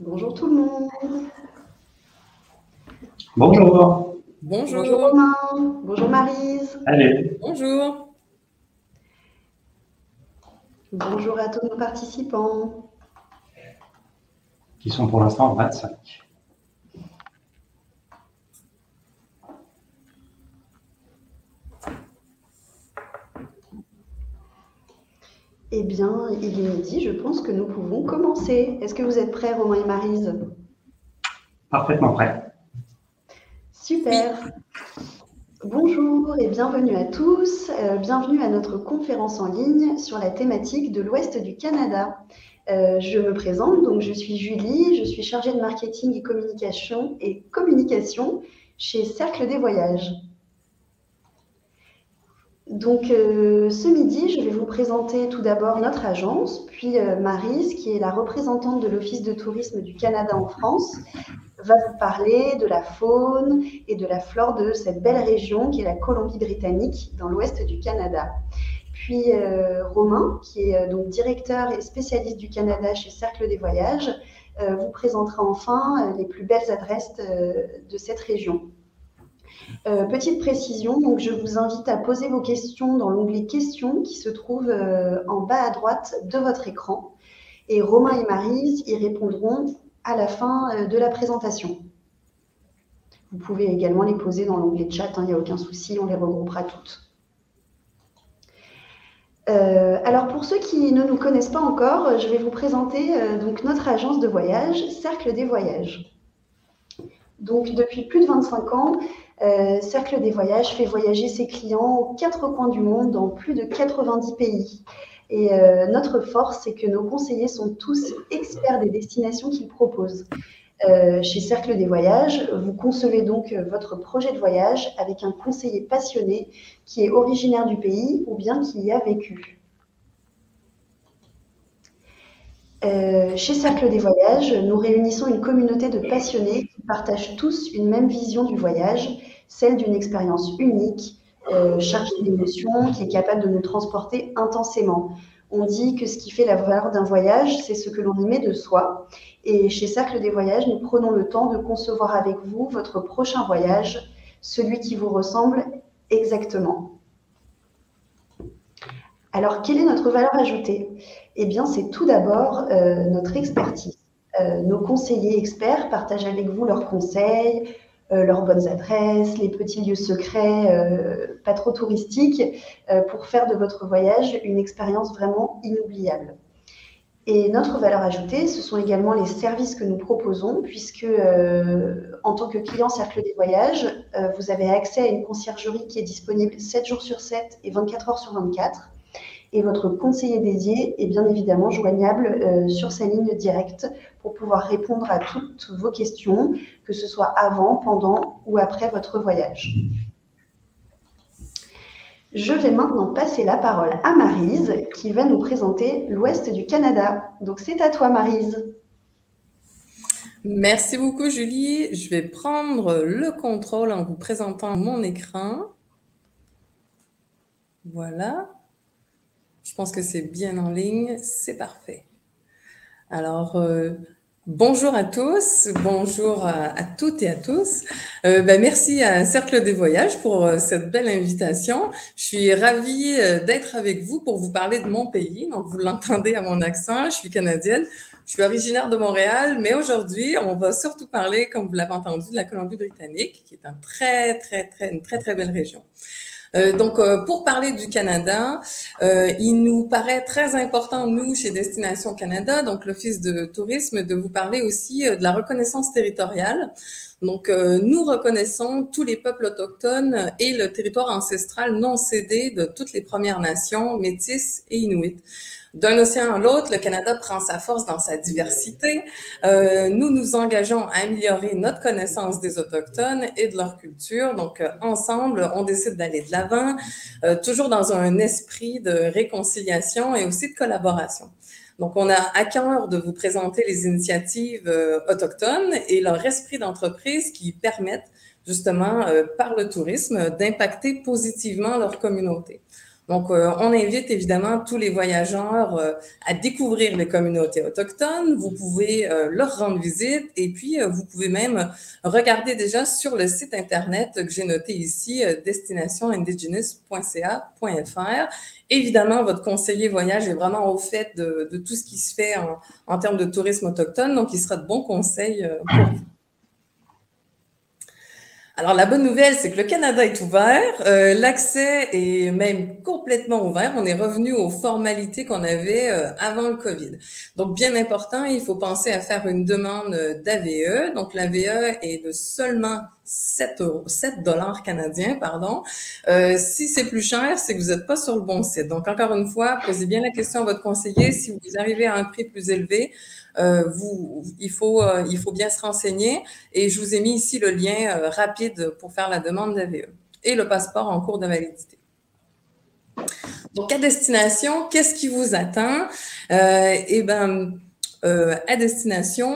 Bonjour tout le monde. Bonjour. Bonjour. Bonjour Romain. Bonjour Maryse. Allez. Bonjour. Bonjour à tous nos participants. Qui sont pour l'instant 25. Eh bien, il est midi, je pense que nous pouvons commencer. Est-ce que vous êtes prêts, Romain et Maryse? Parfaitement prêt. Super. Bonjour et bienvenue à tous. Bienvenue à notre conférence en ligne sur la thématique de l'Ouest du Canada. Je me présente, donc je suis Julie, je suis chargée de marketing et communication chez Cercle des Voyages. Donc ce midi, je vais vous présenter tout d'abord notre agence, puis Maryse, qui est la représentante de l'Office de tourisme du Canada en France, va vous parler de la faune et de la flore de cette belle région qui est la Colombie-Britannique dans l'ouest du Canada. Puis Romain, qui est donc directeur et spécialiste du Canada chez Cercle des Voyages, vous présentera enfin les plus belles adresses de cette région. Petite précision, donc je vous invite à poser vos questions dans l'onglet questions qui se trouve en bas à droite de votre écran. Et Romain et Maryse y répondront à la fin de la présentation. Vous pouvez également les poser dans l'onglet chat, il n'y a aucun souci, on les regroupera toutes. Alors pour ceux qui ne nous connaissent pas encore, je vais vous présenter donc notre agence de voyage, Cercle des Voyages. Donc depuis plus de 25 ans, Cercle des Voyages fait voyager ses clients aux 4 coins du monde dans plus de 90 pays. Et notre force, c'est que nos conseillers sont tous experts des destinations qu'ils proposent. Chez Cercle des Voyages, vous concevez donc votre projet de voyage avec un conseiller passionné qui est originaire du pays ou bien qui y a vécu. Chez Cercle des Voyages, nous réunissons une communauté de passionnés qui partagent tous une même vision du voyage, celle d'une expérience unique, chargée d'émotions, qui est capable de nous transporter intensément. On dit que ce qui fait la valeur d'un voyage, c'est ce que l'on y met de soi. Et chez Cercle des Voyages, nous prenons le temps de concevoir avec vous votre prochain voyage, celui qui vous ressemble exactement. Alors, quelle est notre valeur ajoutée? Eh bien, c'est tout d'abord notre expertise. Nos conseillers experts partagent avec vous leurs conseils, leurs bonnes adresses, les petits lieux secrets, pas trop touristiques, pour faire de votre voyage une expérience vraiment inoubliable. Et notre valeur ajoutée, ce sont également les services que nous proposons, puisque en tant que client Cercle des Voyages, vous avez accès à une conciergerie qui est disponible 7 jours sur 7 et 24 heures sur 24. Et votre conseiller dédié est bien évidemment joignable sur sa ligne directe pour pouvoir répondre à toutes vos questions, que ce soit avant, pendant ou après votre voyage. Je vais maintenant passer la parole à Maryse qui va nous présenter l'ouest du Canada. Donc c'est à toi Maryse. Merci beaucoup Julie. Je vais prendre le contrôle en vous présentant mon écran. Voilà. Je pense que c'est bien en ligne. C'est parfait. Alors, bonjour à tous, bonjour à toutes et à tous. Merci à Cercle des Voyages pour cette belle invitation. Je suis ravie d'être avec vous pour vous parler de mon pays. Donc, vous l'entendez à mon accent, je suis canadienne. Je suis originaire de Montréal, mais aujourd'hui, on va surtout parler, comme vous l'avez entendu, de la Colombie-Britannique, qui est une très, très belle région. Pour parler du Canada, il nous paraît très important, nous, chez Destination Canada, donc l'Office de tourisme, de vous parler aussi de la reconnaissance territoriale. Donc, nous reconnaissons tous les peuples autochtones et le territoire ancestral non cédé de toutes les Premières Nations, Métis et Inuits. D'un océan à l'autre, le Canada prend sa force dans sa diversité. Nous nous engageons à améliorer notre connaissance des Autochtones et de leur culture. Donc, ensemble, on décide d'aller de l'avant, toujours dans un esprit de réconciliation et aussi de collaboration. Donc, on a à cœur de vous présenter les initiatives autochtones et leur esprit d'entreprise qui permettent justement, par le tourisme, d'impacter positivement leur communauté. Donc, on invite évidemment tous les voyageurs à découvrir les communautés autochtones. Vous pouvez leur rendre visite et puis vous pouvez même regarder déjà sur le site Internet que j'ai noté ici, destinationindigenous.ca.fr. Évidemment, votre conseiller voyage est vraiment au fait de tout ce qui se fait en termes de tourisme autochtone, donc il sera de bons conseils pour vous. Alors, la bonne nouvelle, c'est que le Canada est ouvert. L'accès est même complètement ouvert. On est revenu aux formalités qu'on avait avant le COVID. Donc, bien important, il faut penser à faire une demande d'AVE. Donc, l'AVE est de seulement 7 dollars canadiens, pardon. Si c'est plus cher, c'est que vous n'êtes pas sur le bon site. Donc, encore une fois, posez bien la question à votre conseiller. Si vous arrivez à un prix plus élevé, il faut bien se renseigner et je vous ai mis ici le lien rapide pour faire la demande d'AVE et le passeport en cours de validité. Donc, à destination, qu'est-ce qui vous attend? À destination,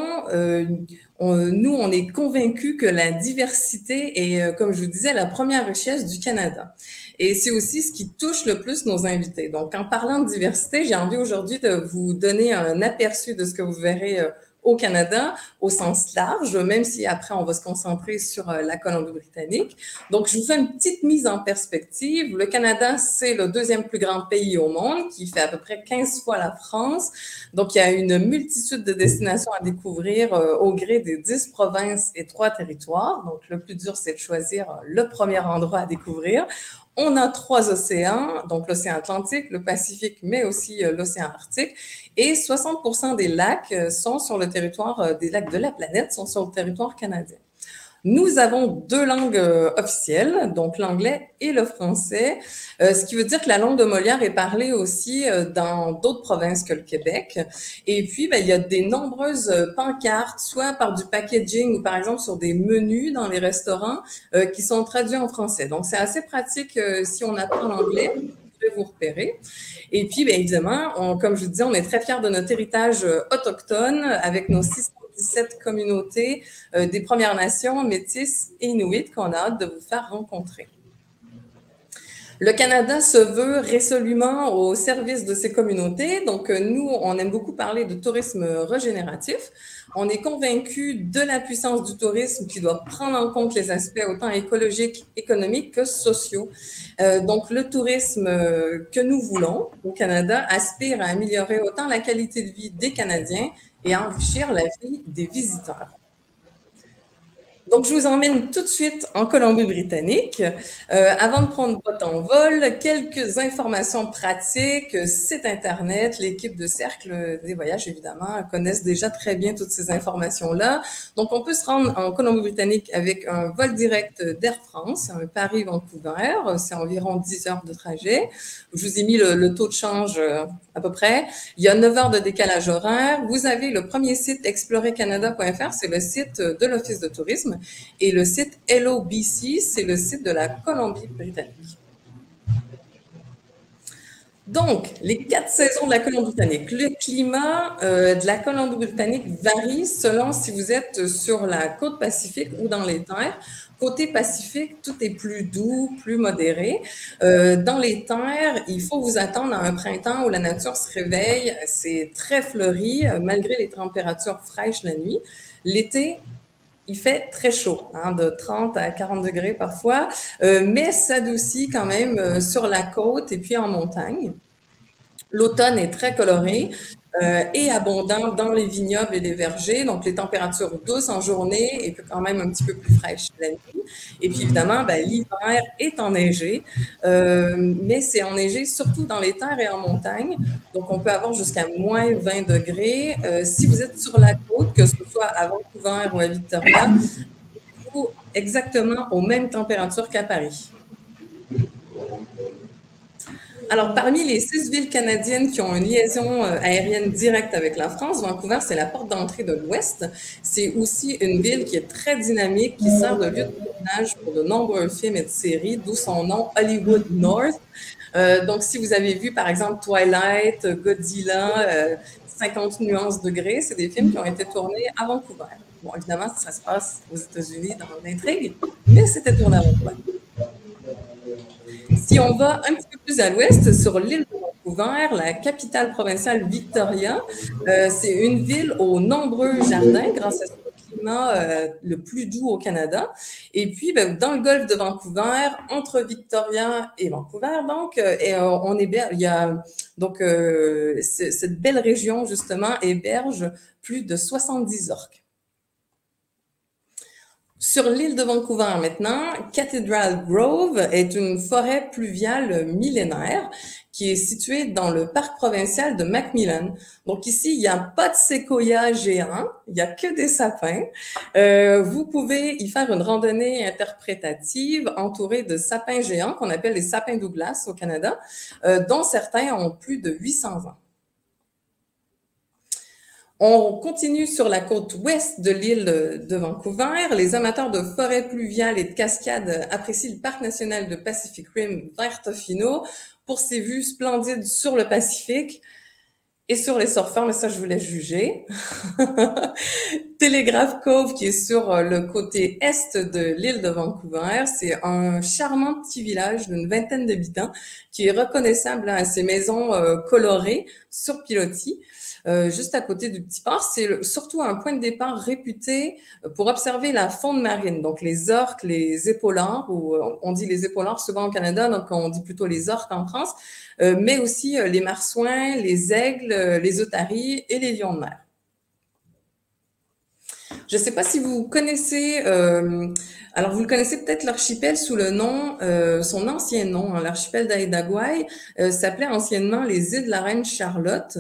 nous, on est convaincus que la diversité est, comme je vous disais, la première richesse du Canada. Et c'est aussi ce qui touche le plus nos invités. Donc, en parlant de diversité, j'ai envie aujourd'hui de vous donner un aperçu de ce que vous verrez au Canada au sens large, même si après, on va se concentrer sur la Colombie-Britannique. Donc, je vous fais une petite mise en perspective. Le Canada, c'est le deuxième plus grand pays au monde, qui fait à peu près 15 fois la France. Donc, il y a une multitude de destinations à découvrir au gré des 10 provinces et 3 territoires. Donc, le plus dur, c'est de choisir le premier endroit à découvrir. On a 3 océans, donc l'océan Atlantique, le Pacifique, mais aussi l'océan Arctique. Et 60% des lacs sont sur le territoire, des lacs de la planète sont sur le territoire canadien. Nous avons 2 langues officielles, donc l'anglais et le français, ce qui veut dire que la langue de Molière est parlée aussi dans d'autres provinces que le Québec. Et puis, il y a des nombreuses pancartes, soit par du packaging ou par exemple sur des menus dans les restaurants qui sont traduits en français. Donc, c'est assez pratique si on apprend l'anglais. Vous pouvez vous repérer. Et puis, évidemment, comme je vous disais, on est très fiers de notre héritage autochtone avec nos 617 communautés des Premières Nations, Métis et Inuits qu'on a hâte de vous faire rencontrer. Le Canada se veut résolument au service de ces communautés. Donc, nous, on aime beaucoup parler de tourisme régénératif. On est convaincus de la puissance du tourisme qui doit prendre en compte les aspects autant écologiques, économiques que sociaux. Donc, le tourisme que nous voulons au Canada aspire à améliorer autant la qualité de vie des Canadiens et à enrichir la vie des visiteurs. Donc, je vous emmène tout de suite en Colombie-Britannique. Avant de prendre votre envol, quelques informations pratiques, site Internet, l'équipe de Cercle des Voyages, évidemment, connaissent déjà très bien toutes ces informations-là. Donc, on peut se rendre en Colombie-Britannique avec un vol direct d'Air France, un Paris-Vancouver, c'est environ 10 heures de trajet. Je vous ai mis le taux de change à peu près. Il y a 9 heures de décalage horaire. Vous avez le premier site explorercanada.fr, c'est le site de l'Office de tourisme. Et le site LOBC, c'est le site de la Colombie-Britannique. Donc, les 4 saisons de la Colombie-Britannique. Le climat de la Colombie-Britannique varie selon si vous êtes sur la côte Pacifique ou dans les terres. Côté Pacifique, tout est plus doux, plus modéré. Dans les terres, il faut vous attendre à un printemps où la nature se réveille. C'est très fleuri, malgré les températures fraîches la nuit. L'été, il fait très chaud, de 30 à 40 degrés parfois, mais s'adoucit quand même sur la côte et puis en montagne. L'automne est très coloré et abondant dans les vignobles et les vergers, donc les températures douces en journée et quand même un petit peu plus fraîches la nuit. Et puis évidemment, l'hiver est enneigé, mais c'est enneigé surtout dans les terres et en montagne, donc on peut avoir jusqu'à moins 20 degrés. Si vous êtes sur la côte, que ce soit à Vancouver ou à Victoria, vous exactement aux mêmes températures qu'à Paris. Alors, parmi les 6 villes canadiennes qui ont une liaison aérienne directe avec la France, Vancouver, c'est la porte d'entrée de l'Ouest. C'est aussi une ville qui est très dynamique, qui sert de lieu de tournage pour de nombreux films et de séries, d'où son nom Hollywood North. Donc, si vous avez vu, par exemple, Twilight, Godzilla, 50 nuances degrés, c'est des films qui ont été tournés à Vancouver. Bon, évidemment, ça se passe aux États-Unis dans l'intrigue, mais c'était tourné à Vancouver. Si on va un petit peu plus à l'ouest, sur l'île de Vancouver, la capitale provinciale Victoria, c'est une ville aux nombreux jardins grâce à son climat le plus doux au Canada. Et puis, dans le golfe de Vancouver, entre Victoria et Vancouver, donc, on héberge, il y a donc cette belle région justement héberge plus de 70 orques. Sur l'île de Vancouver maintenant, Cathedral Grove est une forêt pluviale millénaire qui est située dans le parc provincial de Macmillan. Donc ici, il n'y a pas de séquoia géant, il n'y a que des sapins. Vous pouvez y faire une randonnée interprétative entourée de sapins géants qu'on appelle les sapins Douglas au Canada, dont certains ont plus de 800 ans. On continue sur la côte ouest de l'île de Vancouver. Les amateurs de forêts pluviales et de cascades apprécient le parc national de Pacific Rim vers Tofino pour ses vues splendides sur le Pacifique et sur les surfeurs, mais ça, je vous laisse juger. Telegraph Cove, qui est sur le côté est de l'île de Vancouver, c'est un charmant petit village d'une vingtaine d'habitants qui est reconnaissable à ses maisons colorées sur pilotis. Juste à côté du petit port, c'est surtout un point de départ réputé pour observer la faune marine, donc les orques, les épaulards, ou on dit les épaulards souvent au Canada, donc on dit plutôt les orques en France, mais aussi les marsouins, les aigles, les otaries et les lions de mer. Je ne sais pas si vous connaissez, alors vous le connaissez peut-être l'archipel sous le nom, son ancien nom, hein, l'archipel d'Aida Gwaii, s'appelait anciennement les îles de la Reine Charlotte.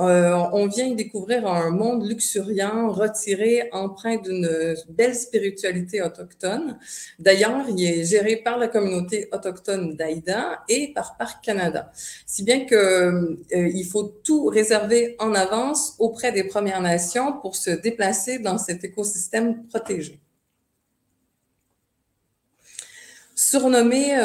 On vient y découvrir un monde luxuriant, retiré, empreint d'une belle spiritualité autochtone. D'ailleurs, il est géré par la communauté autochtone d'Aida et par Parc Canada. Si bien que il faut tout réserver en avance auprès des Premières Nations pour se déplacer dans cet écosystème protégé. Surnommé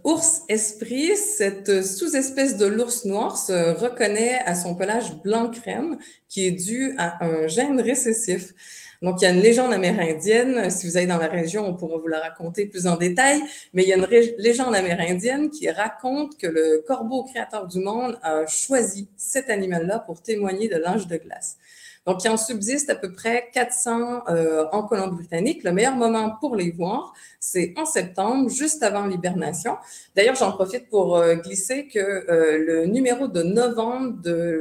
ours esprit, cette sous-espèce de l'ours noir se reconnaît à son pelage blanc crème qui est dû à un gène récessif. Donc, il y a une légende amérindienne, si vous allez dans la région, on pourra vous la raconter plus en détail, mais il y a une légende amérindienne qui raconte que le corbeau créateur du monde a choisi cet animal-là pour témoigner de l'âge de glace. Donc, il en subsiste à peu près 400 en Colombie-Britannique. Le meilleur moment pour les voir, c'est en septembre, juste avant l'hibernation. D'ailleurs, j'en profite pour glisser que le numéro de novembre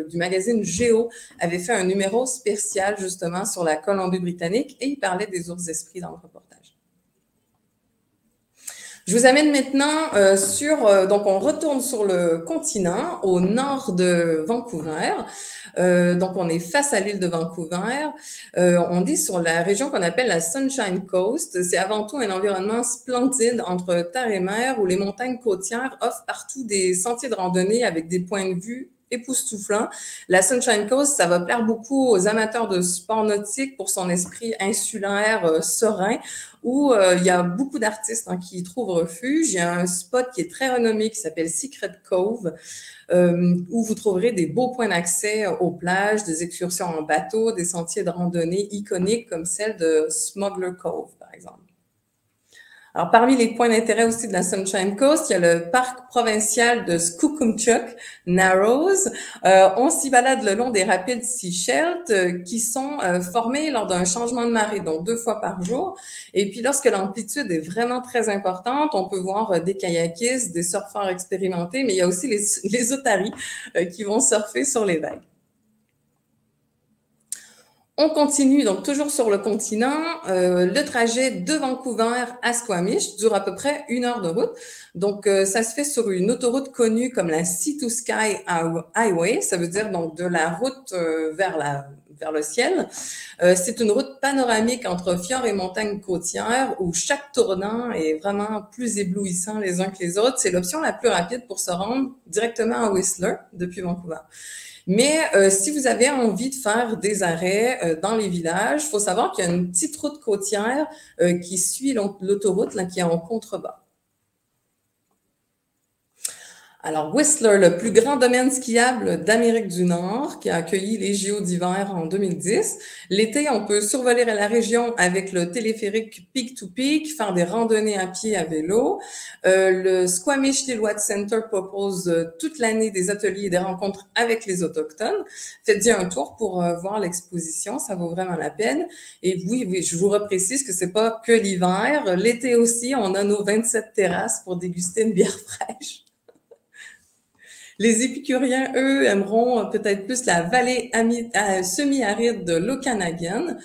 du magazine Géo avait fait un numéro spécial justement sur la Colombie-Britannique et il parlait des ours esprits dans le reportage. Je vous amène maintenant donc on retourne sur le continent, au nord de Vancouver. Donc, on est face à l'île de Vancouver. On est sur la région qu'on appelle la Sunshine Coast. C'est avant tout un environnement splendide entre terre et mer où les montagnes côtières offrent partout des sentiers de randonnée avec des points de vue époustouflants. La Sunshine Coast, ça va plaire beaucoup aux amateurs de sport nautique pour son esprit insulaire, serein, où il y a beaucoup d'artistes qui y trouvent refuge. Il y a un spot qui est très renommé qui s'appelle Secret Cove, où vous trouverez des beaux points d'accès aux plages, des excursions en bateau, des sentiers de randonnée iconiques comme celle de Smuggler Cove, par exemple. Alors, parmi les points d'intérêt aussi de la Sunshine Coast, il y a le parc provincial de Skookumchuck Narrows. On s'y balade le long des rapides Seashelt qui sont formés lors d'un changement de marée, donc 2 fois par jour. Et puis, lorsque l'amplitude est vraiment très importante, on peut voir des kayakistes, des surfeurs expérimentés, mais il y a aussi les otaries qui vont surfer sur les vagues. On continue donc toujours sur le continent. Le trajet de Vancouver à Squamish dure à peu près 1 heure de route. Donc, ça se fait sur une autoroute connue comme la Sea to Sky Highway. Ça veut dire donc de la route vers le ciel. C'est une route panoramique entre fjords et montagnes côtières où chaque tournant est vraiment plus éblouissant les uns que les autres. C'est l'option la plus rapide pour se rendre directement à Whistler depuis Vancouver. Mais si vous avez envie de faire des arrêts dans les villages, il faut savoir qu'il y a une petite route côtière qui suit l'autoroute qui est en contrebas. Alors, Whistler, le plus grand domaine skiable d'Amérique du Nord, qui a accueilli les JO d'hiver en 2010. L'été, on peut survoler la région avec le téléphérique Peak to Peak, faire des randonnées à pied, à vélo. Le Squamish Lillooet Center propose toute l'année des ateliers et des rencontres avec les Autochtones. Faites-y un tour pour voir l'exposition, ça vaut vraiment la peine. Et oui, je vous reprécise que c'est pas que l'hiver. L'été aussi, on a nos 27 terrasses pour déguster une bière fraîche. Les épicuriens, eux, aimeront peut-être plus la vallée semi-aride de l'Okanagan,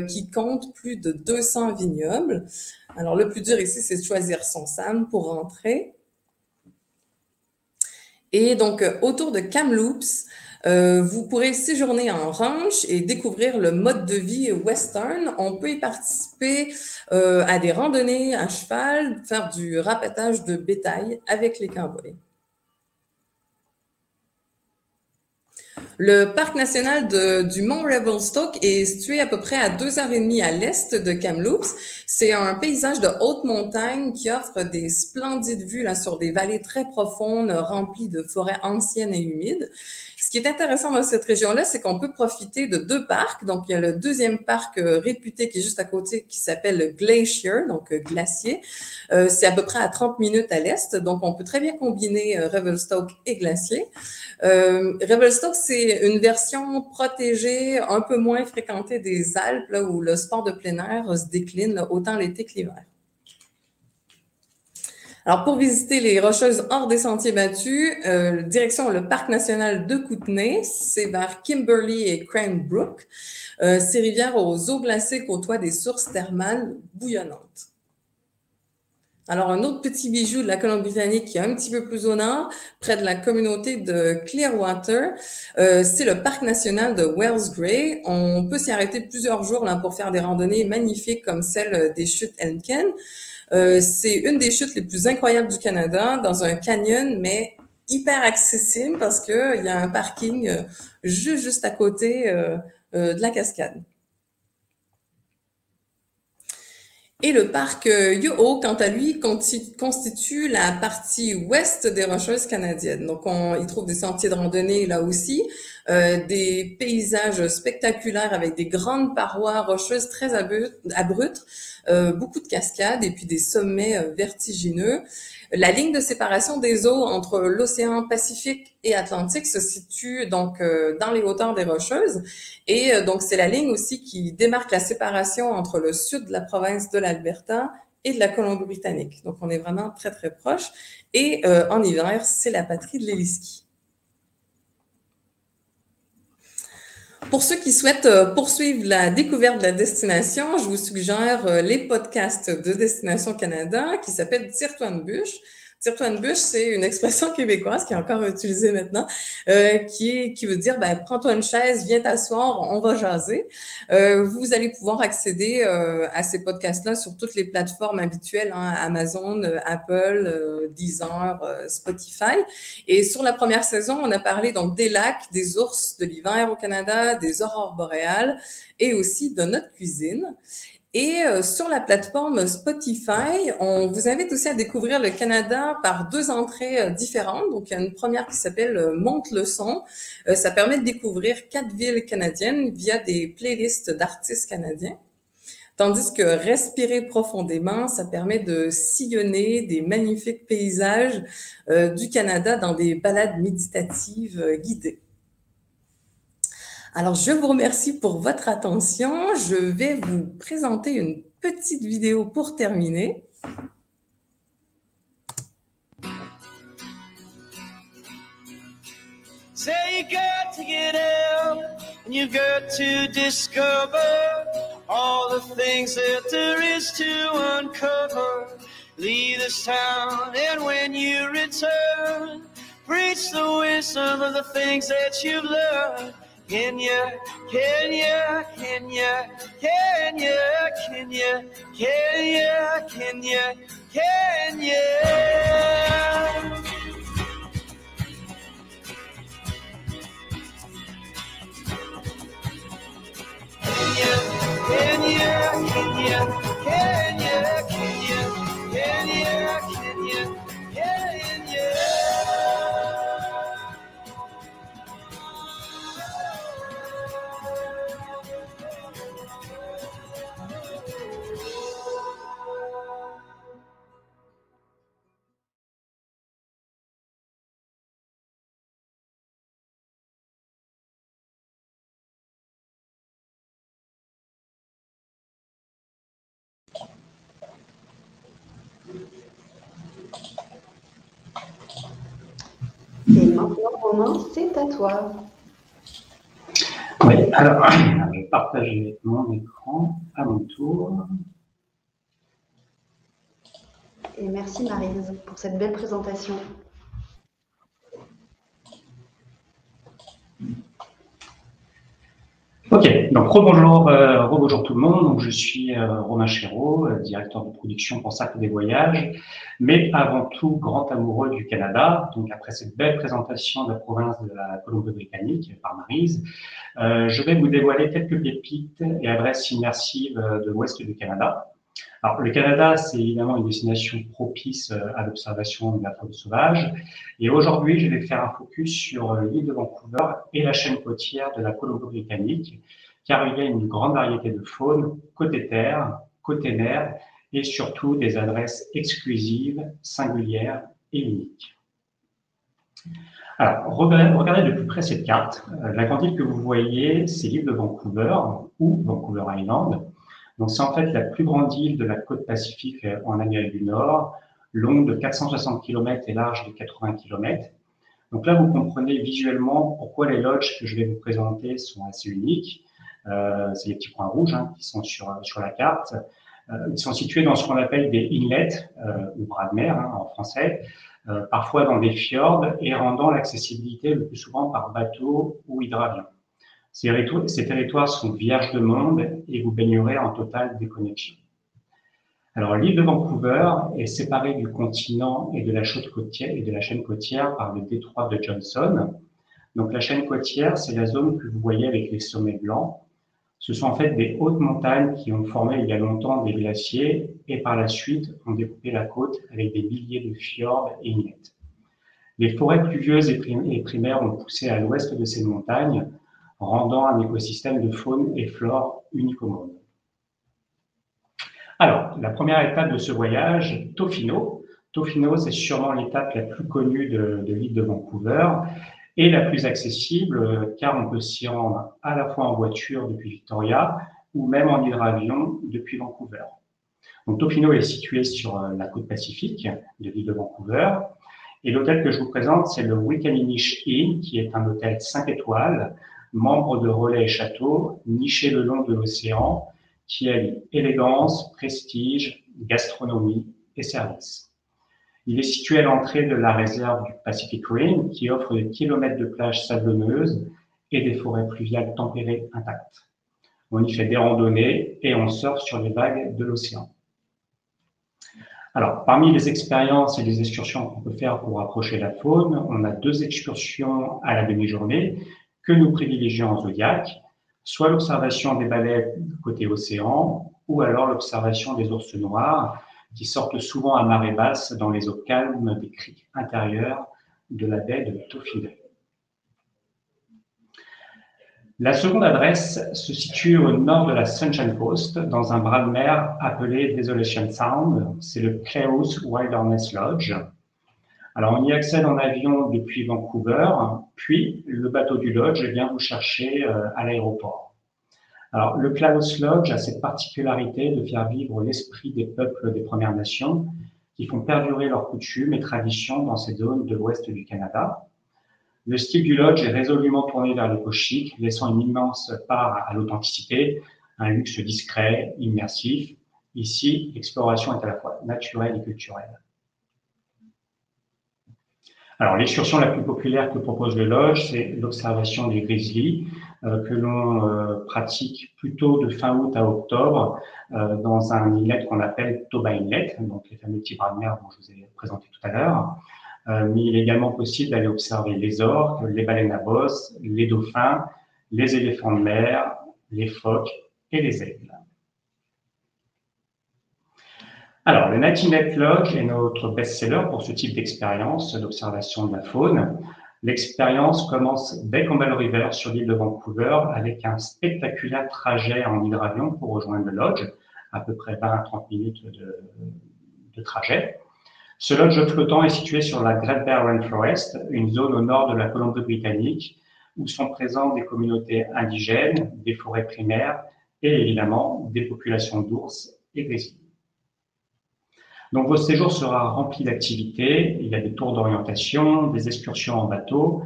qui compte plus de 200 vignobles. Alors, le plus dur ici, c'est de choisir son SAM pour rentrer. Et donc, autour de Kamloops, vous pourrez séjourner en ranch et découvrir le mode de vie western. On peut y participer à des randonnées à cheval, faire du rapatage de bétail avec les cowboys. Le parc national du mont Revelstoke est situé à peu près à 2h30 à l'est de Kamloops. C'est un paysage de haute montagne qui offre des splendides vues là, sur des vallées très profondes, remplies de forêts anciennes et humides. Ce qui est intéressant dans cette région-là, c'est qu'on peut profiter de 2 parcs. Donc, il y a le deuxième parc réputé qui est juste à côté, qui s'appelle le Glacier, donc glacier. C'est à peu près à 30 minutes à l'est. Donc, on peut très bien combiner Revelstoke et glacier. Revelstoke, c'est une version protégée, un peu moins fréquentée des Alpes, là, où le sport de plein air se décline là, autant l'été que l'hiver. Alors, pour visiter les Rocheuses hors des sentiers battus, direction le parc national de Kootenay, c'est vers Kimberley et Cranbrook. Ces rivières aux eaux glacées côtoient des sources thermales bouillonnantes. Alors, un autre petit bijou de la Colombie-Britannique qui est un petit peu plus au nord, près de la communauté de Clearwater, c'est le parc national de Wells Grey. On peut s'y arrêter plusieurs jours là, pour faire des randonnées magnifiques comme celle des chutes Elmken. C'est une des chutes les plus incroyables du Canada, dans un canyon, mais hyper accessible parce qu'il y a un parking juste à côté de la cascade. Et le parc Yoho, quant à lui, constitue la partie ouest des Rocheuses canadiennes. Donc, on y trouve des sentiers de randonnée là aussi, des paysages spectaculaires avec des grandes parois rocheuses très abruptes, beaucoup de cascades et puis des sommets vertigineux. La ligne de séparation des eaux entre l'océan Pacifique et Atlantique se situe donc dans les hauteurs des Rocheuses. Et donc, c'est la ligne aussi qui démarque la séparation entre le sud de la province de l'Alberta et de la Colombie-Britannique. Donc, on est vraiment très, très proche. Et en hiver, c'est la patrie de l'héliski. Pour ceux qui souhaitent poursuivre la découverte de la destination, je vous suggère les podcasts de Destination Canada qui s'appellent Tire-toi une bûche. Tire-toi une bûche, c'est une expression québécoise qui est encore utilisée maintenant, qui veut dire prends-toi une chaise, viens t'asseoir, on va jaser. Vous allez pouvoir accéder à ces podcasts-là sur toutes les plateformes habituelles, hein, Amazon, Apple, Deezer, Spotify. Et sur la première saison, on a parlé donc des lacs, des ours de l'hiver au Canada, des aurores boréales et aussi de notre cuisine. Et sur la plateforme Spotify, on vous invite aussi à découvrir le Canada par 2 entrées différentes. Donc, il y a une première qui s'appelle Monte le son. Ça permet de découvrir 4 villes canadiennes via des playlists d'artistes canadiens. Tandis que Respirer profondément, ça permet de sillonner des magnifiques paysages du Canada dans des balades méditatives guidées. Alors, je vous remercie pour votre attention. Je vais vous présenter une petite vidéo pour terminer. Say you got to get out and you got to discover all the things that there is to uncover. Leave this town and when you return, preach the wisdom of the things that you've learned. Kenya, Kenya, Kenya, Kenya, Kenya, Kenya, Kenya, Kenya. Kenya, Kenya, Kenya, Kenya, Kenya, Kenya, Kenya, Kenya. Et maintenant, Romain, c'est à toi. Oui, alors, je vais partager mon écran à mon tour. Et merci Maryse pour cette belle présentation. Ok, donc rebonjour tout le monde. Donc, je suis Romain Chéreau, directeur de production pour Cercle des Voyages, mais avant tout grand amoureux du Canada. Donc après cette belle présentation de la province de la Colombie-Britannique par Maryse, je vais vous dévoiler quelques pépites et adresses immersives de l'ouest du Canada. Alors, le Canada, c'est évidemment une destination propice à l'observation de la faune sauvage. Et aujourd'hui, je vais faire un focus sur l'île de Vancouver et la chaîne côtière de la Colombie-Britannique, car il y a une grande variété de faune, côté terre, côté mer, et surtout des adresses exclusives, singulières et uniques. Alors, regardez de plus près cette carte. La grande île que vous voyez, c'est l'île de Vancouver, ou Vancouver Island. Donc, c'est en fait la plus grande île de la côte Pacifique en Amérique du Nord, longue de 460 km et large de 80 km. Donc là, vous comprenez visuellement pourquoi les lodges que je vais vous présenter sont assez uniques. C'est les petits points rouges qui sont sur la carte. Ils sont situés dans ce qu'on appelle des inlets, ou bras de mer en français, parfois dans des fjords et rendant l'accessibilité le plus souvent par bateau ou hydravion. Ces territoires sont vierges de monde et vous baignerez en totale déconnexion. Alors, l'île de Vancouver est séparée du continent et de la chaîne côtière par le détroit de Johnson. Donc, la chaîne côtière, c'est la zone que vous voyez avec les sommets blancs. Ce sont en fait des hautes montagnes qui ont formé il y a longtemps des glaciers et par la suite ont découpé la côte avec des milliers de fjords et inlets. Les forêts pluvieuses et primaires ont poussé à l'ouest de ces montagnes, rendant un écosystème de faune et flore unique au monde. Alors, la première étape de ce voyage, Tofino. Tofino, c'est sûrement l'étape la plus connue de l'île de Vancouver et la plus accessible, car on peut s'y rendre à la fois en voiture depuis Victoria ou même en hydravion depuis Vancouver. Donc, Tofino est situé sur la côte pacifique de l'île de Vancouver. Et l'hôtel que je vous présente, c'est le Wickaninnish Inn, qui est un hôtel 5 étoiles, membre de Relais et Château, niché le long de l'océan, qui allie élégance, prestige, gastronomie et service. Il est situé à l'entrée de la réserve du Pacific Rim, qui offre des kilomètres de plages sablonneuses et des forêts pluviales tempérées intactes. On y fait des randonnées et on surfe sur les vagues de l'océan. Alors, parmi les expériences et les excursions qu'on peut faire pour approcher la faune, on a 2 excursions à la demi-journée que nous privilégions en Zodiac, soit l'observation des baleines côté océan, ou alors l'observation des ours noirs, qui sortent souvent à marée basse dans les eaux calmes des criques intérieures de la baie de Tofino. La seconde adresse se situe au nord de la Sunshine Coast, dans un bras de mer appelé Desolation Sound. C'est le Klaus Wilderness Lodge. Alors, on y accède en avion depuis Vancouver, puis le bateau du lodge vient vous chercher à l'aéroport. Alors, le Klaus Lodge a cette particularité de faire vivre l'esprit des peuples des Premières Nations qui font perdurer leurs coutumes et traditions dans ces zones de l'ouest du Canada. Le style du lodge est résolument tourné vers l'éco-chic, laissant une immense part à l'authenticité, un luxe discret, immersif. Ici, l'exploration est à la fois naturelle et culturelle. Alors, l'excursion la plus populaire que propose le lodge, c'est l'observation des grizzlies, que l'on pratique plutôt de fin août à octobre dans un inlet qu'on appelle Toba Inlet, donc les fameux petits bras de mer dont je vous ai présenté tout à l'heure. Mais il est également possible d'aller observer les orques, les baleines à bosse, les dauphins, les éléphants de mer, les phoques et les aigles. Alors, le Nightingale Lodge est notre best-seller pour ce type d'expérience d'observation de la faune. L'expérience commence dès Campbell River sur l'île de Vancouver avec un spectaculaire trajet en hydravion pour rejoindre le lodge, à peu près 20 à 30 minutes de trajet. Ce lodge flottant est situé sur la Great Bear Rainforest, une zone au nord de la Colombie-Britannique où sont présentes des communautés indigènes, des forêts primaires et évidemment des populations d'ours et grizzlies. Donc, votre séjour sera rempli d'activités. Il y a des tours d'orientation, des excursions en bateau,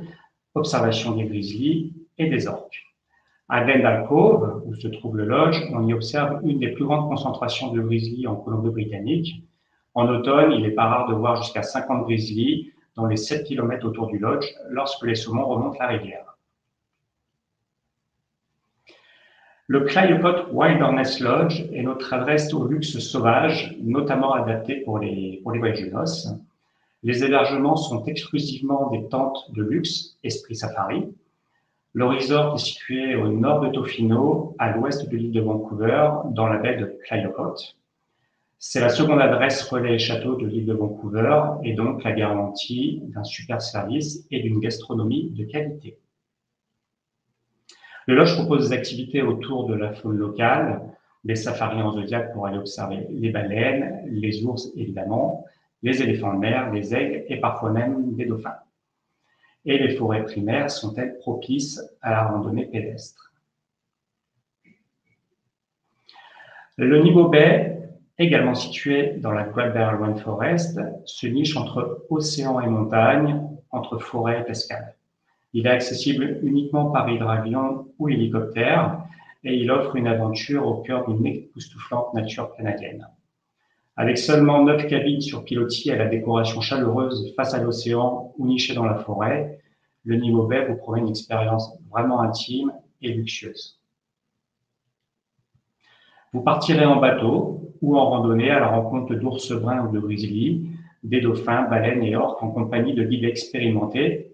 observation des grizzlies et des orques. À Glendale Cove, où se trouve le lodge, on y observe une des plus grandes concentrations de grizzlies en Colombie-Britannique. En automne, il n'est pas rare de voir jusqu'à 50 grizzlies dans les 7 km autour du lodge lorsque les saumons remontent la rivière. Le Clydecote Wilderness Lodge est notre adresse au luxe sauvage, notamment adaptée pour les voyages de noces. Les hébergements sont exclusivement des tentes de luxe, Esprit Safari. Le resort est situé au nord de Tofino, à l'ouest de l'île de Vancouver, dans la baie de Clydecote. C'est la seconde adresse relais et château de l'île de Vancouver et donc la garantie d'un super service et d'une gastronomie de qualité. Le lodge propose des activités autour de la faune locale, des safaris en zodiac pour aller observer les baleines, les ours évidemment, les éléphants de mer, les aigles et parfois même des dauphins. Et les forêts primaires sont-elles propices à la randonnée pédestre? Le Niveau Bay, également situé dans la Great Barrier Reef Forest, se niche entre océan et montagne, entre forêt et cascade. Il est accessible uniquement par hydravion ou hélicoptère et il offre une aventure au cœur d'une époustouflante nature canadienne. Avec seulement 9 cabines sur pilotis à la décoration chaleureuse face à l'océan ou nichée dans la forêt, le Niveau Bay vous promet une expérience vraiment intime et luxueuse. Vous partirez en bateau ou en randonnée à la rencontre d'ours bruns ou de grizzlies, des dauphins, baleines et orques en compagnie de guides expérimentés.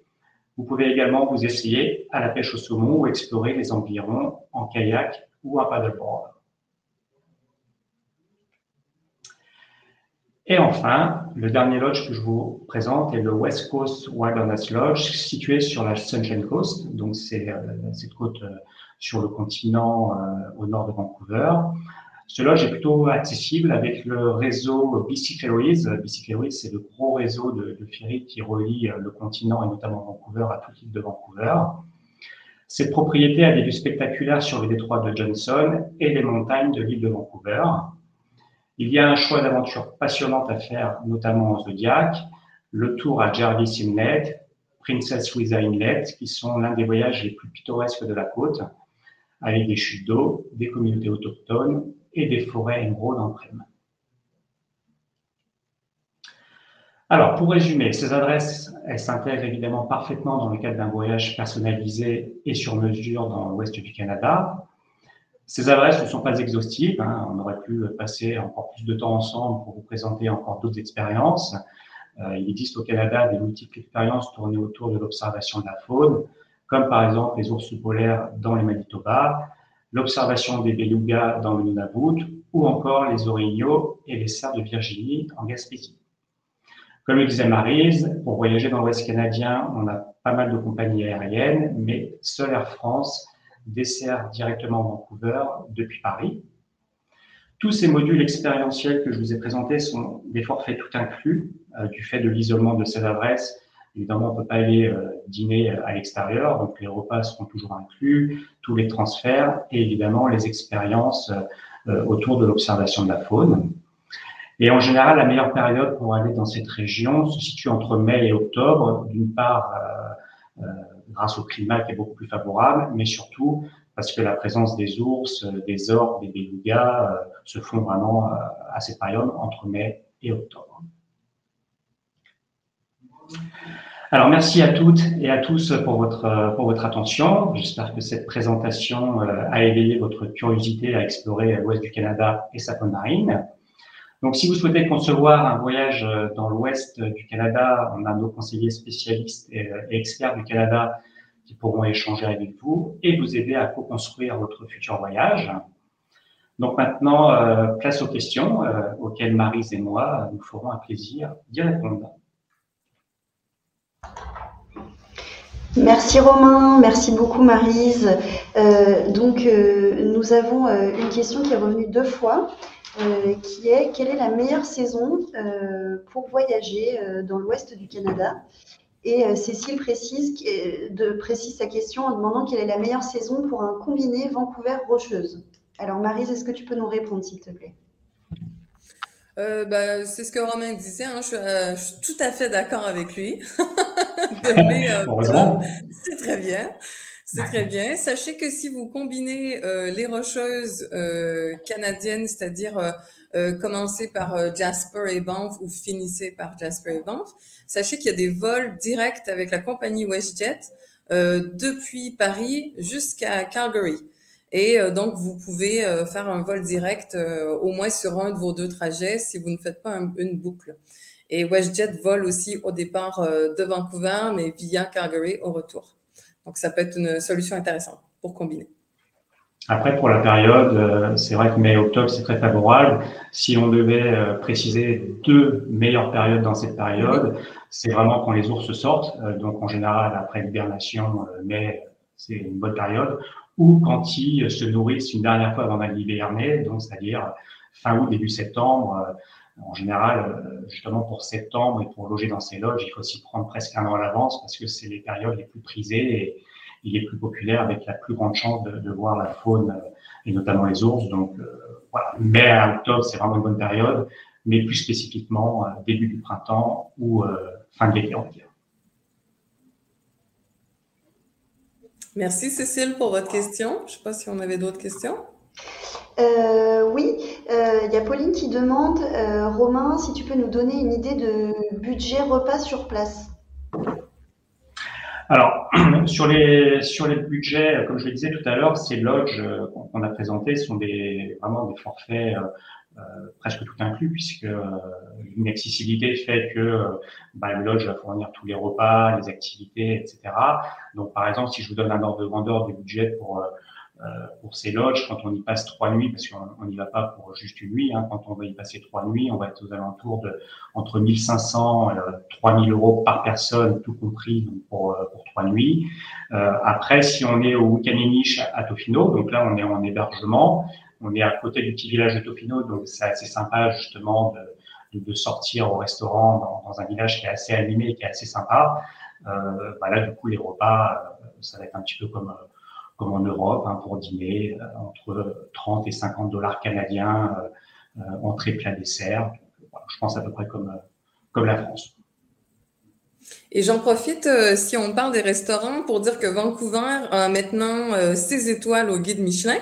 Vous pouvez également vous essayer à la pêche au saumon ou explorer les environs en kayak ou en paddleboard. Et enfin, le dernier lodge que je vous présente est le West Coast Wilderness Lodge, situé sur la Sunshine Coast, donc c'est cette côte sur le continent au nord de Vancouver. Ce lodge est plutôt accessible avec le réseau BC Ferries. BC Ferries, c'est le gros réseau de ferries qui relie le continent et notamment Vancouver à toute l'île de Vancouver. Cette propriété a des vues spectaculaires sur le détroit de Johnson et les montagnes de l'île de Vancouver. Il y a un choix d'aventures passionnantes à faire, notamment en Zodiac, le tour à Jarvis Inlet, Princess Louisa Inlet, qui sont l'un des voyages les plus pittoresques de la côte, avec des chutes d'eau, des communautés autochtones et des forêts émeraudes en prime. Alors, pour résumer, ces adresses, elles s'intègrent évidemment parfaitement dans le cadre d'un voyage personnalisé et sur mesure dans l'ouest du Canada. Ces adresses ne sont pas exhaustives, hein. On aurait pu passer encore plus de temps ensemble pour vous présenter encore d'autres expériences. Il existe au Canada des multiples expériences tournées autour de l'observation de la faune, comme par exemple les ours polaires dans les Manitoba, l'observation des belugas dans le Nunavut, ou encore les orignaux et les cerfs de Virginie en Gaspésie. Comme le disait Maryse, pour voyager dans l'Ouest canadien, on a pas mal de compagnies aériennes, mais seule Air France dessert directement Vancouver depuis Paris. Tous ces modules expérientiels que je vous ai présentés sont des forfaits tout inclus, du fait de l'isolement de ces adresses. Évidemment, on ne peut pas aller dîner à l'extérieur, donc les repas seront toujours inclus, tous les transferts et évidemment les expériences autour de l'observation de la faune. Et en général, la meilleure période pour aller dans cette région se situe entre mai et octobre, d'une part grâce au climat qui est beaucoup plus favorable, mais surtout parce que la présence des ours, des orques, des belugas se font vraiment à cette période entre mai et octobre. Alors, merci à toutes et à tous pour votre attention. J'espère que cette présentation a éveillé votre curiosité à explorer l'ouest du Canada et sa faune marine. Donc, si vous souhaitez concevoir un voyage dans l'ouest du Canada, on a nos conseillers spécialistes et experts du Canada qui pourront échanger avec vous et vous aider à co-construire votre futur voyage. Donc maintenant, place aux questions auxquelles Maryse et moi nous ferons un plaisir d'y répondre. Merci Romain, merci beaucoup Maryse. Nous avons une question qui est revenue 2 fois, qui est: quelle est la meilleure saison pour voyager dans l'ouest du Canada? Et Cécile précise sa question en demandant quelle est la meilleure saison pour un combiné Vancouver-Rocheuse. Alors Maryse, est-ce que tu peux nous répondre s'il te plaît? C'est ce que Romain disait, hein, je suis tout à fait d'accord avec lui. De mai à octobre, Heureusement. c'est très bien. C'est très bien. Sachez que si vous combinez les rocheuses canadiennes, c'est-à-dire commencez par Jasper et Banff ou finissez par Jasper et Banff, sachez qu'il y a des vols directs avec la compagnie WestJet depuis Paris jusqu'à Calgary. Et donc, vous pouvez faire un vol direct au moins sur un de vos deux trajets si vous ne faites pas une boucle. Et WestJet vole aussi au départ de Vancouver, mais via Calgary au retour. Donc, ça peut être une solution intéressante pour combiner. Après, pour la période, c'est vrai que mai-octobre, c'est très favorable. Si on devait préciser deux meilleures périodes dans cette période, c'est vraiment quand les ours sortent. Donc, en général, après l'hibernation, mai, c'est une bonne période. Ou quand ils se nourrissent une dernière fois avant d'aller hiberner, donc c'est-à-dire fin août, début septembre. En général, justement pour septembre et pour loger dans ces lodges, il faut s'y prendre presque un an à l'avance parce que c'est les périodes les plus prisées et les plus populaires avec la plus grande chance de voir la faune et notamment les ours. Donc voilà, mai à octobre, c'est vraiment une bonne période, mais plus spécifiquement début du printemps ou fin de l'été, on va dire. Merci Cécile pour votre question. Je ne sais pas si on avait d'autres questions. Oui, il y a Pauline qui demande, Romain, si tu peux nous donner une idée de budget repas sur place. Alors, sur les budgets, comme je le disais tout à l'heure, ces lodges qu'on a présentés sont vraiment des forfaits presque tout inclus, puisque l'inaccessibilité fait que le lodge va fournir tous les repas, les activités, etc. Donc, par exemple, si je vous donne un ordre de grandeur du budget pour ces lodges, quand on y passe 3 nuits, parce qu'on n'y va pas pour juste une nuit, hein, quand on va y passer 3 nuits, on va être aux alentours de entre 1500 et 3000 euros par personne, tout compris donc pour 3 nuits. Après, si on est au Week-end à Tofino, donc là on est en hébergement, on est à côté du petit village de Tofino, donc c'est assez sympa justement de sortir au restaurant dans un village qui est assez animé, qui est assez sympa. Là, du coup, les repas, ça va être un petit peu comme en Europe, hein, pour dîner, entre 30 et 50 dollars canadiens, entrée, plat, dessert. Donc, voilà, je pense à peu près comme la France. Et j'en profite, si on parle des restaurants, pour dire que Vancouver a maintenant 6 étoiles au guide Michelin.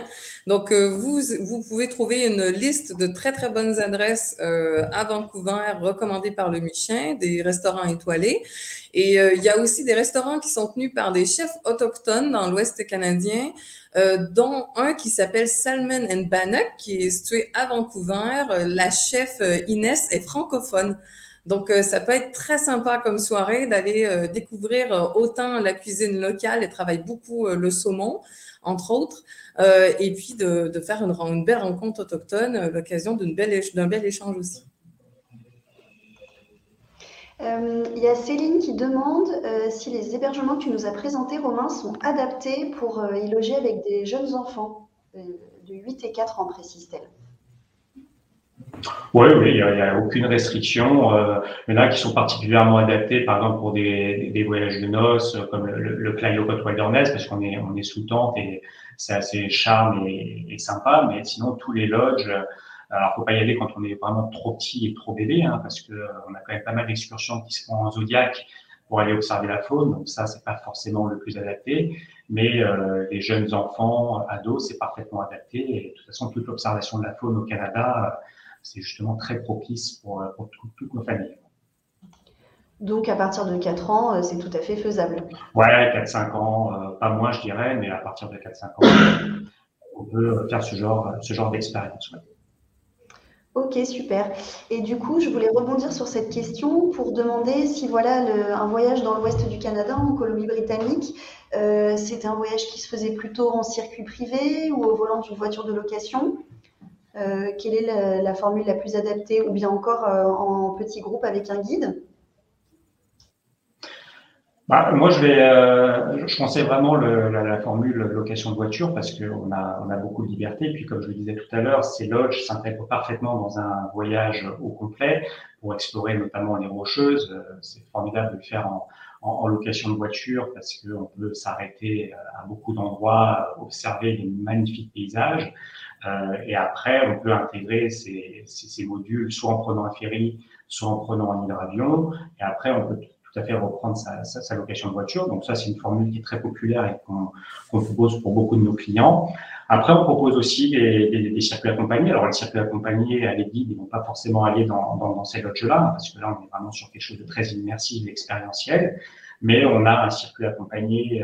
Donc, vous pouvez trouver une liste de très, très bonnes adresses à Vancouver recommandées par le Michelin, des restaurants étoilés. Et il y a aussi des restaurants qui sont tenus par des chefs autochtones dans l'Ouest canadien, dont un qui s'appelle Salmon and Bannock, qui est situé à Vancouver. La chef Inès est francophone. Donc, ça peut être très sympa comme soirée d'aller découvrir autant la cuisine locale. Elle travaille beaucoup le saumon, entre autres, et puis de faire une belle rencontre autochtone, l'occasion d'un bel échange aussi. Il y a Céline qui demande si les hébergements que tu nous as présentés, Romain, sont adaptés pour y loger avec des jeunes enfants de 8 et 4 ans, précise-t-elle. Oui, il n'y a aucune restriction. Il y en a qui sont particulièrement adaptés, par exemple, pour des voyages de noces, comme le Clayoquot Wilderness, parce qu'on est sous tente et c'est assez charme et sympa. Mais sinon, tous les lodges, alors faut pas y aller quand on est vraiment trop petit et trop bébé, hein, parce que on a quand même pas mal d'excursions qui se font en Zodiac pour aller observer la faune. Donc ça, c'est pas forcément le plus adapté. Mais les jeunes enfants, ados, c'est parfaitement adapté. Et de toute façon, toute l'observation de la faune au Canada, c'est justement très propice pour toutes nos familles. Donc, à partir de 4 ans, c'est tout à fait faisable. Ouais, 4-5 ans, pas moins, je dirais, mais à partir de 4-5 ans, on peut faire ce genre d'expérience. Ouais. Ok, super. Et du coup, je voulais rebondir sur cette question pour demander si un voyage dans l'ouest du Canada, en Colombie-Britannique, c'était un voyage qui se faisait plutôt en circuit privé ou au volant d'une voiture de location. Quelle est la formule la plus adaptée, ou bien encore en petit groupe avec un guide? Moi, je conseille vraiment la formule location de voiture parce qu'on a beaucoup de liberté. Et puis, comme je le disais tout à l'heure, ces lodges s'intègrent parfaitement dans un voyage au complet pour explorer notamment les Rocheuses. C'est formidable de le faire en location de voiture parce qu'on peut s'arrêter à beaucoup d'endroits, observer les magnifiques paysages. Et après, on peut intégrer ces modules soit en prenant un ferry, soit en prenant un hydravion. Et après, on peut tout à fait reprendre sa location de voiture. Donc ça, c'est une formule qui est très populaire et qu'on propose pour beaucoup de nos clients. Après, on propose aussi des circuits accompagnés. Alors, les circuits accompagnés, les guides, ils vont pas forcément aller dans ces lodges-là, parce que là, on est vraiment sur quelque chose de très immersif et expérientiel. Mais on a un circuit accompagné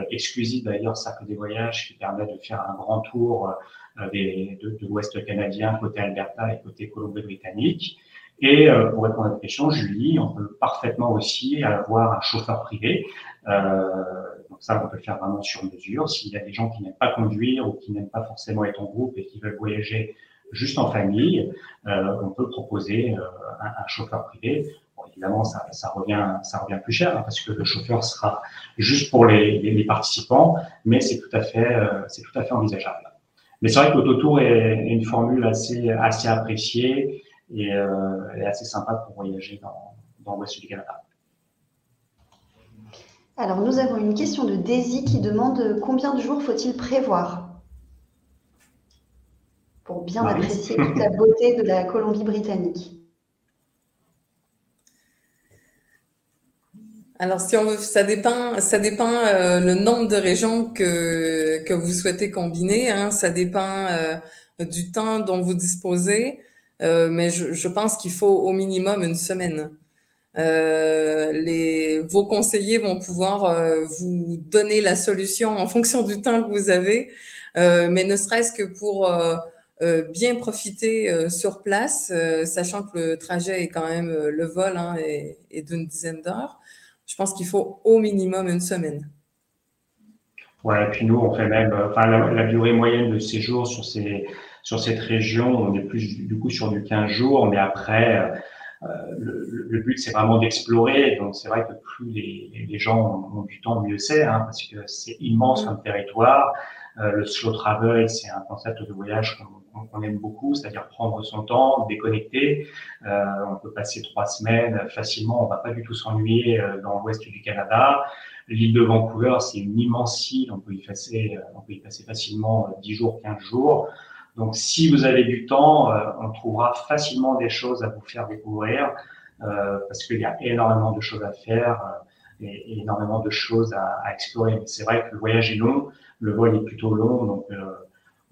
exclusif d'ailleurs, Cercle des Voyages, qui permet de faire un grand tour de l'Ouest canadien, côté Alberta et côté Colombie-Britannique. Et pour répondre à votre question, Julie, on peut parfaitement aussi avoir un chauffeur privé. Donc ça, on peut le faire vraiment sur mesure. S'il y a des gens qui n'aiment pas conduire ou qui n'aiment pas forcément être en groupe et qui veulent voyager juste en famille, on peut proposer un chauffeur privé. Bon, évidemment, ça revient plus cher parce que le chauffeur sera juste pour les participants, mais c'est tout à fait envisageable. Mais c'est vrai que l'autotour est une formule assez appréciée et assez sympa pour voyager dans l'ouest du Canada. Alors, nous avons une question de Daisy qui demande combien de jours faut-il prévoir pour bien apprécier toute la beauté de la Colombie-Britannique. Alors, si on veut, ça dépend le nombre de régions que vous souhaitez combiner, hein, ça dépend du temps dont vous disposez, mais je pense qu'il faut au minimum une semaine. Vos conseillers vont pouvoir vous donner la solution en fonction du temps que vous avez, mais ne serait-ce que pour bien profiter sur place, sachant que le trajet est quand même, le vol hein, est d'une dizaine d'heures. Je pense qu'il faut au minimum une semaine. Ouais, et puis nous, on fait même, la durée moyenne de séjour sur cette région, on est plus du coup sur du 15 jours, mais après, le but, c'est vraiment d'explorer. Donc, c'est vrai que plus les gens ont du temps, mieux c'est, hein, parce que c'est immense comme territoire. Le slow travel, c'est un concept de voyage qu'on aime beaucoup, c'est-à-dire prendre son temps, déconnecter. On peut passer 3 semaines facilement, on va pas du tout s'ennuyer dans l'ouest du Canada. L'île de Vancouver, c'est une immense île, on peut y passer facilement 10 jours, 15 jours. Donc, si vous avez du temps, on trouvera facilement des choses à vous faire découvrir parce qu'il y a énormément de choses à faire et énormément de choses à explorer. Mais c'est vrai que le voyage est long, le vol est plutôt long, donc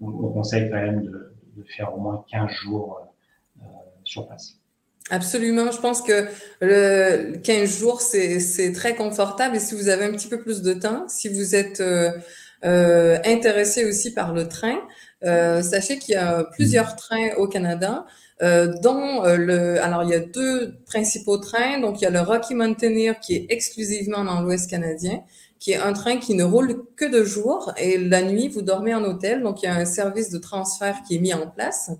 on conseille quand même de faire au moins 15 jours sur place. Absolument. Je pense que le 15 jours, c'est très confortable. Et si vous avez un petit peu plus de temps, si vous êtes intéressé aussi par le train, sachez qu'il y a plusieurs trains au Canada, alors il y a 2 principaux trains. Donc, il y a le Rocky Mountaineer qui est exclusivement dans l'Ouest canadien, qui est un train qui ne roule que de jour et la nuit, vous dormez en hôtel. Donc, il y a un service de transfert qui est mis en place.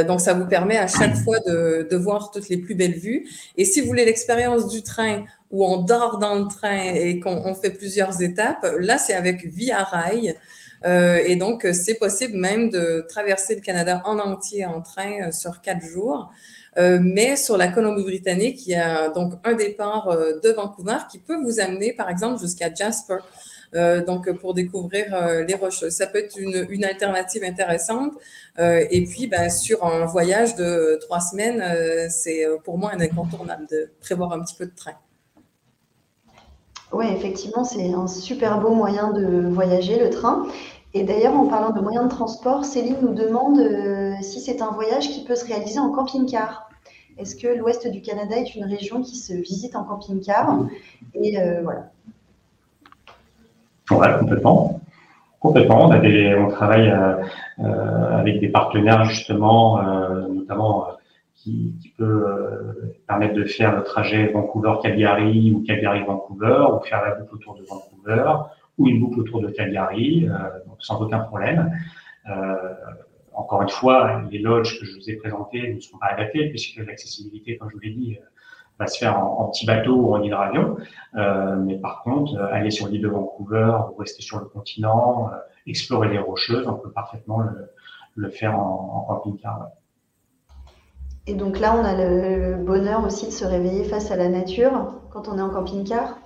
Donc, ça vous permet à chaque fois de voir toutes les plus belles vues. Et si vous voulez l'expérience du train où on dort dans le train et qu'on fait plusieurs étapes, là, c'est avec Via Rail. Et donc, c'est possible même de traverser le Canada en entier en train sur 4 jours. Mais sur la Colombie-Britannique, il y a donc un départ de Vancouver qui peut vous amener, par exemple, jusqu'à Jasper. Donc, pour découvrir les Rocheuses. Ça peut être une alternative intéressante. Et puis, sur un voyage de 3 semaines, c'est pour moi un incontournable de prévoir un petit peu de train. Oui, effectivement, c'est un super beau moyen de voyager, le train. Et d'ailleurs, en parlant de moyens de transport, Céline nous demande si c'est un voyage qui peut se réaliser en camping-car. Est-ce que l'ouest du Canada est une région qui se visite en camping-car? Et voilà. Ouais, complètement. Complètement. On travaille avec des partenaires justement, notamment qui peut permettre de faire le trajet Vancouver-Calgary ou Calgary-Vancouver, ou faire la boucle autour de Vancouver, ou une boucle autour de Calgary, donc sans aucun problème. Encore une fois, les lodges que je vous ai présentés ne seront pas adaptés, puisque l'accessibilité, comme je vous l'ai dit, va se faire en petit bateau ou en hydravion. Mais par contre, aller sur l'île de Vancouver ou rester sur le continent, explorer les Rocheuses, on peut parfaitement le faire en camping-car. Ouais. Et donc là, on a le bonheur aussi de se réveiller face à la nature quand on est en camping-car.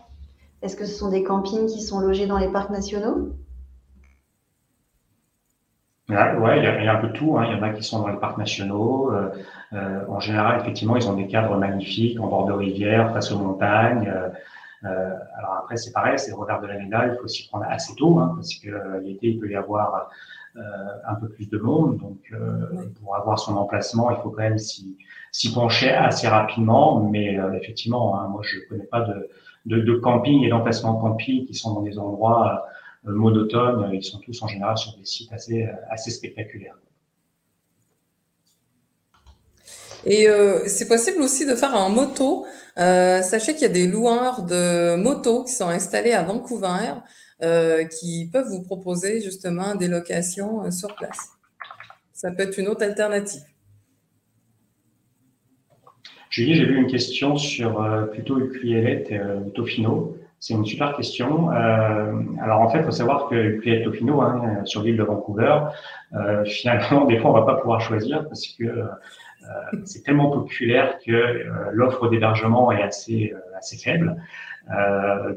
Est-ce que ce sont des campings qui sont logés dans les parcs nationaux? Ouais, il y a un peu de tout, hein. Il y en a qui sont dans les parcs nationaux. En général, effectivement, ils ont des cadres magnifiques en bord de rivière, face aux montagnes. Alors après, c'est pareil, c'est le revers de la médaille. Il faut s'y prendre assez tôt, hein, parce que l'été, il peut y avoir un peu plus de monde. Donc, pour avoir son emplacement, il faut quand même s'y pencher assez rapidement. Mais effectivement, hein, moi, je connais pas de camping et d'emplacement camping qui sont dans des endroits monotones. Ils sont tous en général sur des sites assez spectaculaires. Et c'est possible aussi de faire en moto. Sachez qu'il y a des loueurs de motos qui sont installés à Vancouver qui peuvent vous proposer justement des locations sur place. Ça peut être une autre alternative. Julie, j'ai vu une question sur plutôt Ucluelet et Tofino. C'est une super question. Alors en fait, il faut savoir que Ucluelet et Tofino, hein, sur l'île de Vancouver, finalement, des fois, on va pas pouvoir choisir parce que c'est tellement populaire que l'offre d'hébergement est assez faible.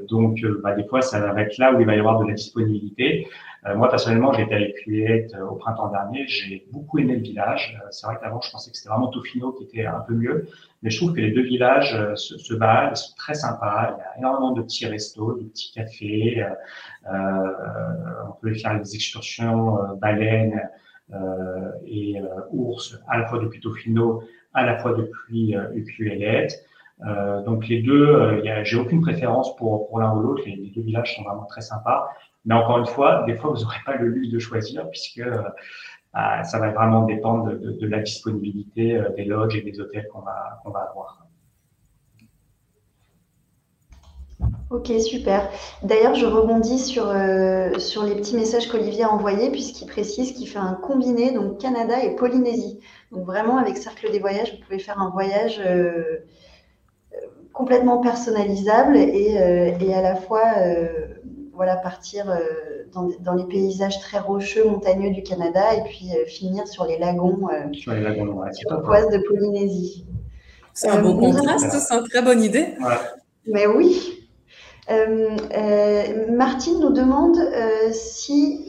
Donc, des fois, ça va être là où il va y avoir de la disponibilité. Moi, personnellement, j'ai été à Ucluelet au printemps dernier. J'ai beaucoup aimé le village. C'est vrai qu'avant, je pensais que c'était vraiment Tofino qui était un peu mieux. Mais je trouve que les deux villages se valent, ils sont très sympas. Il y a énormément de petits restos, de petits cafés. On peut faire des excursions baleines et ours à la fois depuis Tofino, à la fois depuis Ucluelet. Donc les deux, j'ai aucune préférence pour l'un ou l'autre. Les deux villages sont vraiment très sympas. Mais encore une fois, des fois, vous n'aurez pas le luxe de choisir puisque ça va vraiment dépendre de la disponibilité des lodges et des hôtels qu'on va avoir. Ok, super. D'ailleurs, je rebondis sur les petits messages qu'Olivier a envoyés, puisqu'il précise qu'il fait un combiné, donc Canada et Polynésie. Donc vraiment, avec Cercle des Voyages, vous pouvez faire un voyage complètement personnalisable et à la fois partir dans les paysages très rocheux, montagneux du Canada et puis finir sur les lagons turquoises de Polynésie. C'est un beau contraste, c'est une très bonne idée. Ouais. Mais oui. Martine nous demande si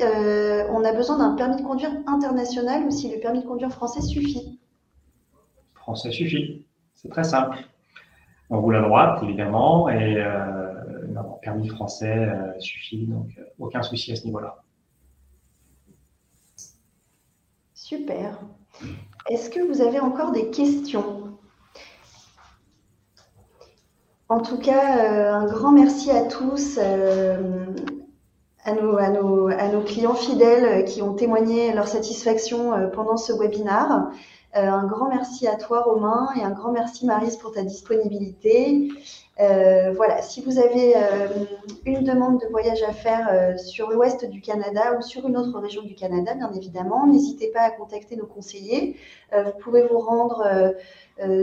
on a besoin d'un permis de conduire international ou si le permis de conduire français suffit. Français suffit, c'est très simple. On roule à droite, évidemment, et le permis français suffit, donc aucun souci à ce niveau-là. Super. Est-ce que vous avez encore des questions ? En tout cas, un grand merci à tous, à nos clients fidèles qui ont témoigné leur satisfaction pendant ce webinaire. Un grand merci à toi, Romain, et un grand merci, Maryse, pour ta disponibilité. Voilà, si vous avez une demande de voyage à faire sur l'ouest du Canada ou sur une autre région du Canada, bien évidemment, n'hésitez pas à contacter nos conseillers. Vous pouvez vous rendre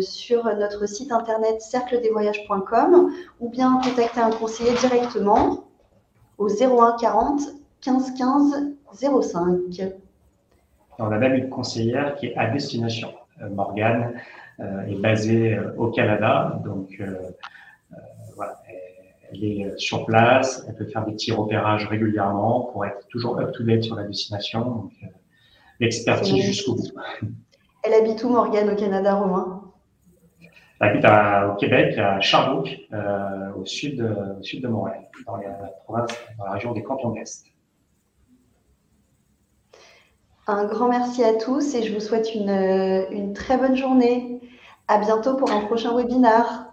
sur notre site internet cercledesvoyages.com ou bien contacter un conseiller directement au 01 40 15 15 05. On a même une conseillère qui est à destination. Morgane est basée au Canada, donc voilà, elle est sur place, elle peut faire des petits repérages régulièrement pour être toujours up-to-date sur la destination. Donc, l'expertise jusqu'au bout. Elle habite où, Morgane, au Canada, Romain? Elle habite au Québec, à Sherbrooke, au sud de Montréal, dans la région des Cantons de l'Est. Un grand merci à tous et je vous souhaite une très bonne journée. À bientôt pour un prochain webinaire.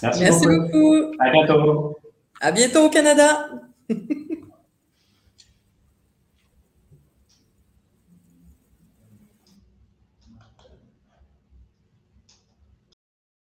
Merci beaucoup. À bientôt. À bientôt au Canada.